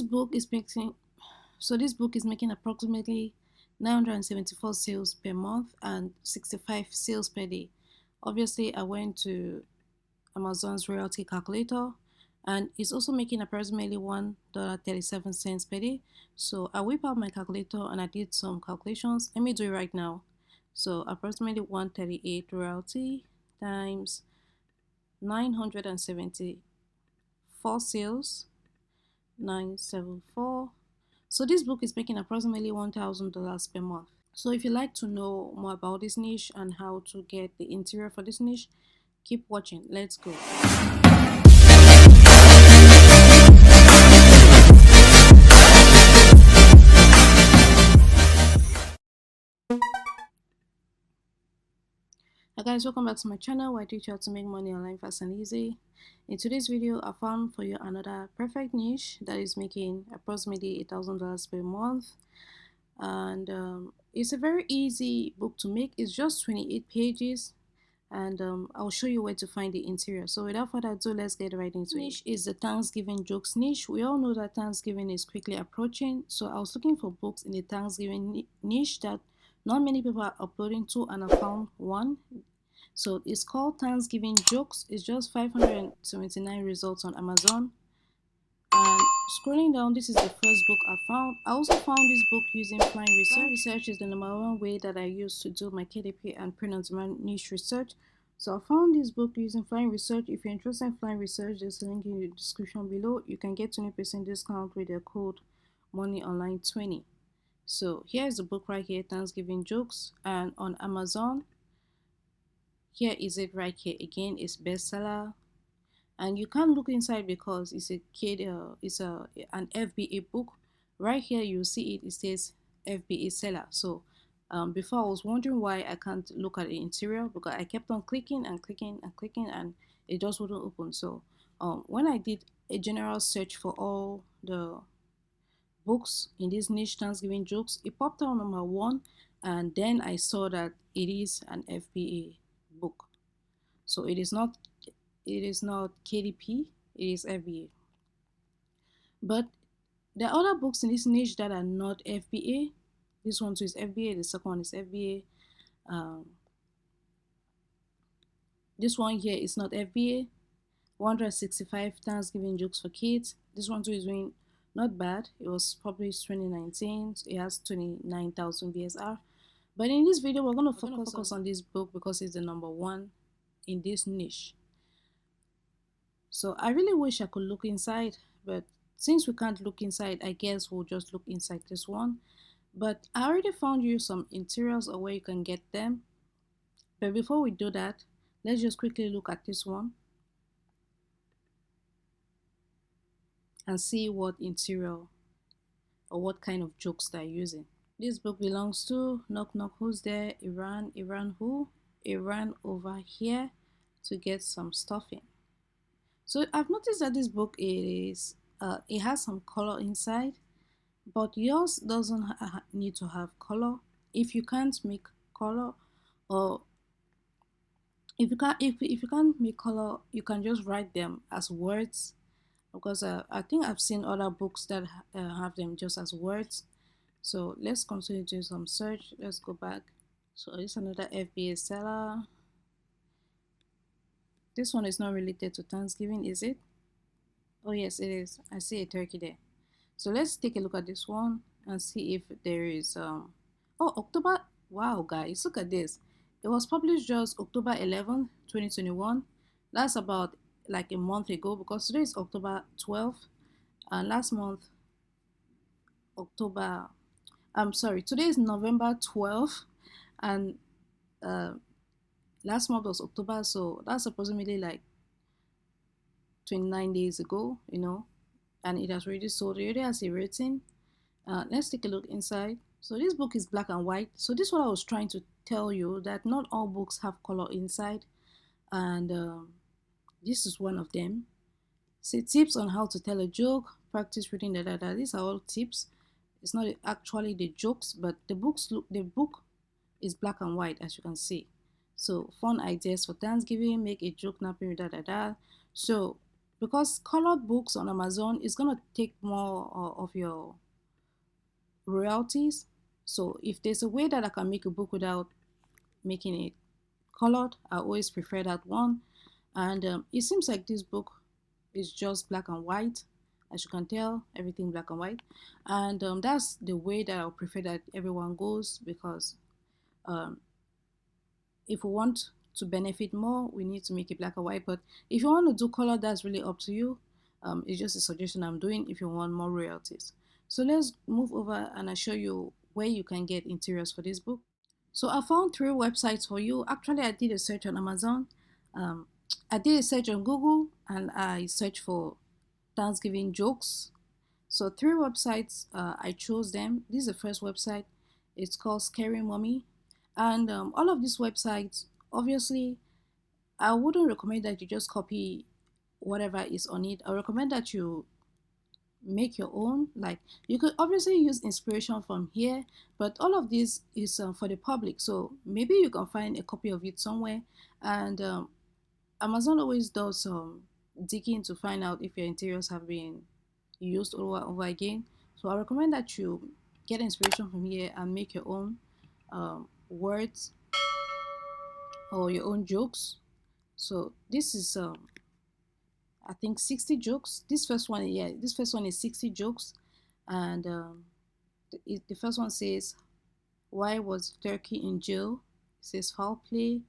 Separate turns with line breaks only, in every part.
book is making this book is making approximately 974 sales per month and 65 sales per day. Obviously, I went to Amazon's royalty calculator, and it's also making approximately $1.37 per day. So I whip out my calculator and I did some calculations. Let me do it right now. So approximately 138 royalty times 974 sales, 974. So this book is making approximately $1,000 per month. So if you'd like to know more about this niche and how to get the interior for this niche, keep watching. Let's go. Hi guys, welcome back to my channel where I teach you how to make money online fast and easy. In today's video, I found for you another perfect niche that is making approximately $1,000 per month, and it's a very easy book to make. It's just 28 pages, and I'll show you where to find the interior. So without further ado, let's get right into it. Niche is the Thanksgiving jokes niche. We all know that Thanksgiving is quickly approaching, so I was looking for books in the Thanksgiving niche that not many people are uploading to, and I found one. So it's called Thanksgiving Jokes. It's just 579 results on Amazon. And scrolling down, this is the first book I found. I also found this book using Flying Research. Flying Research is the #1 way that I use to do my KDP and print-on-demand niche research. So I found this book using Flying Research. If you're interested in Flying Research, there's a link in the description below. You can get 20% discount with the code MONEYONLINE20. So here's the book right here, Thanksgiving Jokes, and on Amazon, here is it right here again. It's bestseller, and you can't look inside because it's a kid. It's an FBA book. Right here you see it. It says FBA seller. So before I was wondering why I can't look at the interior, because I kept on clicking and clicking and clicking, and it just wouldn't open. So when I did a general search for all the books in this niche Thanksgiving jokes, it popped out #1, and then I saw that it is an FBA book. So it is not KDP, it is FBA. But there are other books in this niche that are not FBA. This one too is FBA, the second one is FBA. This one here is not FBA. 165 Thanksgiving jokes for kids. This one too is doing not bad. It was published 2019. So it has 29,000 BSR. But in this video, we're going to focus on this book because it's the #1 in this niche. So I really wish I could look inside, but since we can't look inside, I guess we'll just look inside this one. But I already found you some interiors or where you can get them. But before we do that, let's just quickly look at this one and see what interior or what kind of jokes they're using. This book belongs to Knock Knock Who's There, Iran. Iran who? Iran over here to get some stuffing. So I've noticed that this book is it has some color inside, but yours doesn't need to have color. If you can't make color, or if you can't make color, you can just write them as words, because I think I've seen other books that have them just as words. So let's continue doing some search. Let's go back. So it's another FBA seller. This one is not related to Thanksgiving, is it? Oh yes, it is. I see a turkey there. So let's take a look at this one and see if there is oh, October. Wow guys, look at this. It was published just October 11th, 2021. That's about like a month ago, because today is October 12th, and last month today is November 12th, and last month was October, so that's approximately like 29 days ago, and it has already sold. It already has a rating. Let's take a look inside. So this book is black and white. So this is what I was trying to tell you, that not all books have color inside, and this is one of them. Say tips on how to tell a joke, practice reading These are all tips. It's not actually the jokes, but the book is black and white, as you can see. So fun ideas for Thanksgiving, make a joke napping with . So because colored books on Amazon is gonna take more of your royalties. So if there's a way that I can make a book without making it colored, I always prefer that one. And it seems like this book is just black and white. As you can tell, everything black and white. And that's the way that I prefer that everyone goes, because um, if we want to benefit more, we need to make it black and white. But if you want to do color, that's really up to you. It's just a suggestion I'm doing if you want more royalties. So let's move over and I show you where you can get interiors for this book. So I found three websites for you. Actually, I did a search on Amazon. Um, I did a search on Google and I searched for Thanksgiving jokes. So three websites, I chose them. This is the first website. It's called Scary Mommy. And all of these websites, obviously, I wouldn't recommend that you just copy whatever is on it. I recommend that you make your own. Like, you could obviously use inspiration from here, but all of this is for the public. So maybe you can find a copy of it somewhere. And Amazon always does some digging to find out if your interiors have been used over and over again. So I recommend that you get inspiration from here and make your own words or your own jokes. So this is I think 60 jokes. This first one, yeah, this first one is 60 jokes, and the first one says, "Why was Turkey in jail?" It says foul play.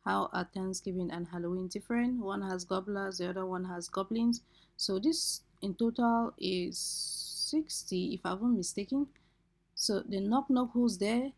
How are Thanksgiving and Halloween different? One has gobblers, the other one has goblins. So this in total is 60, if I'm not mistaken. So the knock knock who's there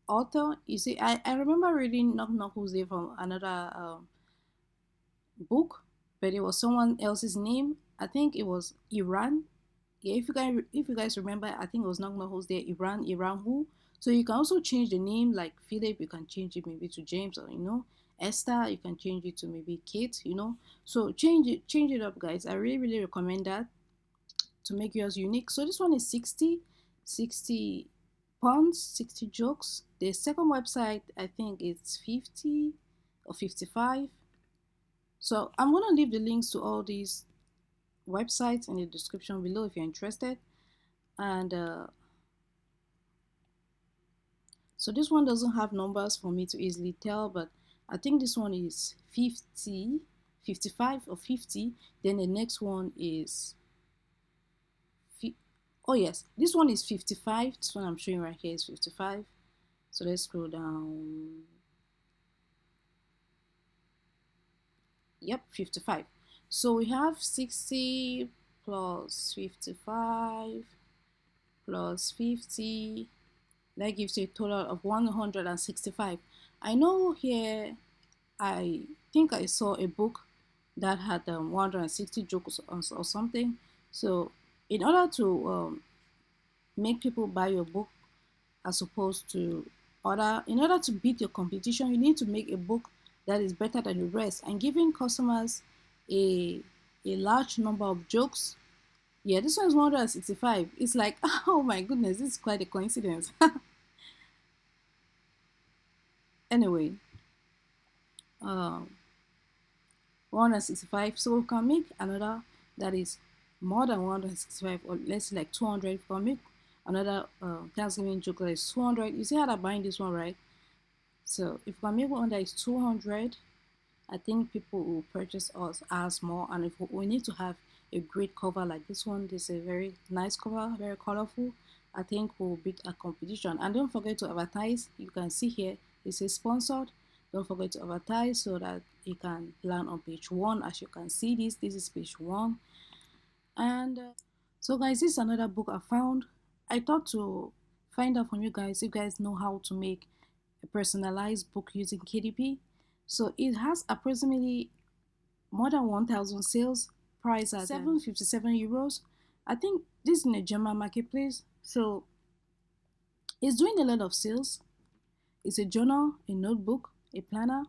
author, you see, I remember reading knock knock who's there from another book, but it was someone else's name. I think it was Iran. Yeah, if you guys remember, I think it was knock knock who's there, Iran who. So you can also change the name, like Philip, you can change it maybe to James, or Esther, you can change it to maybe Kate. So change it up, guys. I really recommend that to make yours unique. So this one is 60 pounds, 60 jokes. The second website, I think it's 50 or 55. So I'm gonna leave the links to all these websites in the description below if you're interested. And so this one doesn't have numbers for me to easily tell, but I think this one is 50, 55 or 50. Then the next one is oh yes, this one is 55. This one I'm showing right here is 55. So let's scroll down. Yep, 55. So we have 60 plus 55 plus 50. That gives you a total of 165. I know here, I think I saw a book that had 160 jokes or something. So in order to make people buy your book, as opposed to other, in order to beat your competition, you need to make a book that is better than the rest, and giving customers a large number of jokes. Yeah, this one is 165. It's like, oh my goodness, this is quite a coincidence. Anyway, um 165. So we can make another that is more than 165, or let's say like 200. We can make another Thanksgiving joke that is 200. You see how they're buying this one, right? So if we can make one that is 200, I think people will purchase us as more. And if we need to have a great cover like this one, this is a very nice cover, very colorful, I think we'll beat a competition. And don't forget to advertise. You can see here it says sponsored. Don't forget to advertise so that you can land on page one. As you can see, this is page one. And so guys, this is another book I found. I thought to find out from you guys if you guys know how to make a personalized book using KDP. So it has approximately more than 1,000 sales, price at 757 euros. I think this is in a German marketplace. So it's doing a lot of sales. It's a journal, a notebook, a planner,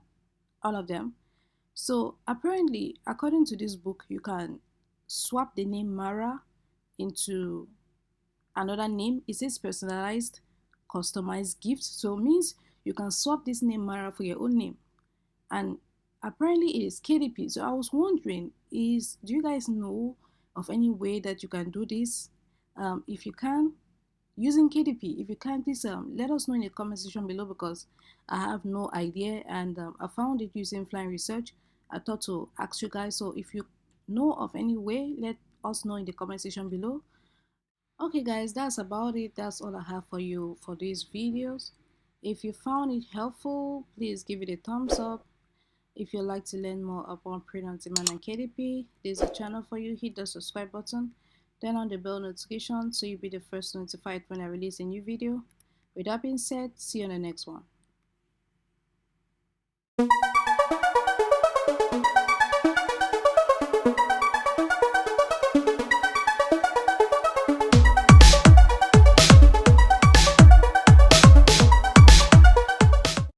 all of them. So apparently, according to this book, you can swap the name Mara into another name. It says personalized, customized gift. So it means you can swap this name Mara for your own name. And Apparently it is KDP. So I was wondering, do you guys know of any way that you can do this? If you can, using KDP. If you can, please let us know in the comment section below, because I have no idea, and I found it using Flying Research. I thought to ask you guys. So if you know of any way, let us know in the comment section below. Okay guys, that's about it. That's all I have for you for these videos. If you found it helpful, please give it a thumbs up. If you'd like to learn more about print on demand and KDP, there's a channel for you. Hit the subscribe button, turn on the bell notification so you'll be the first notified when I release a new video. With that being said, see you on the next one.